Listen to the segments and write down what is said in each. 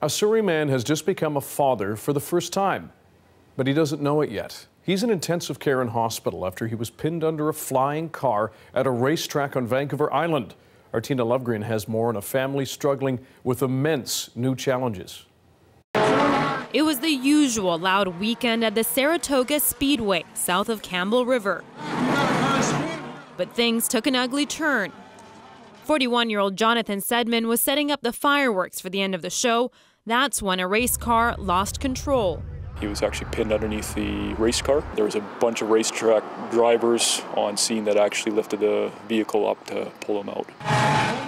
A Surrey man has just become a father for the first time, but he doesn't know it yet. He's in intensive care in hospital after he was pinned under a flying car at a racetrack on Vancouver Island. Our Tina Lovegreen has more on a family struggling with immense new challenges. It was the usual loud weekend at the Saratoga Speedway, south of Campbell River. But things took an ugly turn. 41-year-old Jonathan Sedman was setting up the fireworks for the end of the show. That's when a race car lost control. He was actually pinned underneath the race car. There was a bunch of racetrack drivers on scene that actually lifted the vehicle up to pull him out.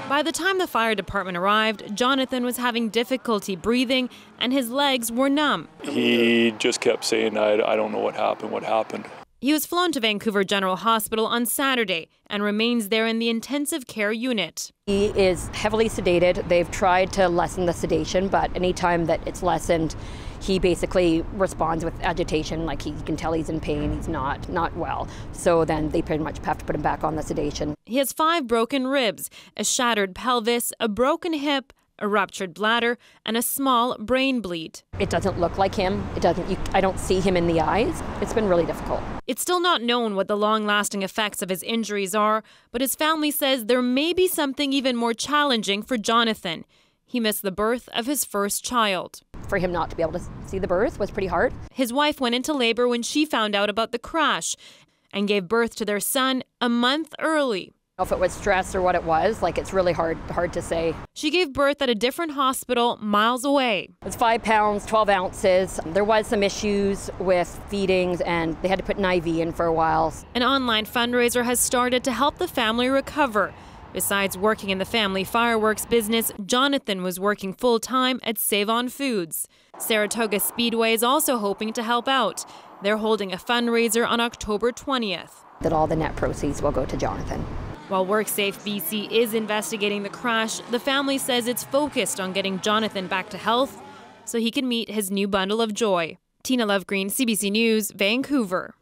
By the time the fire department arrived, Jonathan was having difficulty breathing and his legs were numb. He just kept saying, I don't know what happened. He was flown to Vancouver General Hospital on Saturday and remains there in the intensive care unit. He is heavily sedated. They've tried to lessen the sedation, but anytime that it's lessened, he basically responds with agitation, like he can tell he's in pain, he's not well. So then they pretty much have to put him back on the sedation. He has 5 broken ribs, a shattered pelvis, a broken hip, a ruptured bladder, and a small brain bleed. It doesn't look like him. I don't see him in the eyes. It's been really difficult. It's still not known what the long-lasting effects of his injuries are, but his family says there may be something even more challenging for Jonathan. He missed the birth of his first child. For him not to be able to see the birth was pretty hard. His wife went into labor when she found out about the crash and gave birth to their son a month early. If it was stress or what it was, it's really hard to say. She gave birth at a different hospital miles away. It's 5 pounds, 12 ounces. There was some issues with feedings and they had to put an IV in for a while. An online fundraiser has started to help the family recover. Besides working in the family fireworks business, Jonathan was working full-time at Save On Foods. Saratoga Speedway is also hoping to help out. They're holding a fundraiser on October 20th. That all the net proceeds will go to Jonathan. While WorkSafe BC is investigating the crash, the family says it's focused on getting Jonathan back to health so he can meet his new bundle of joy. Tina Lovegreen, CBC News, Vancouver.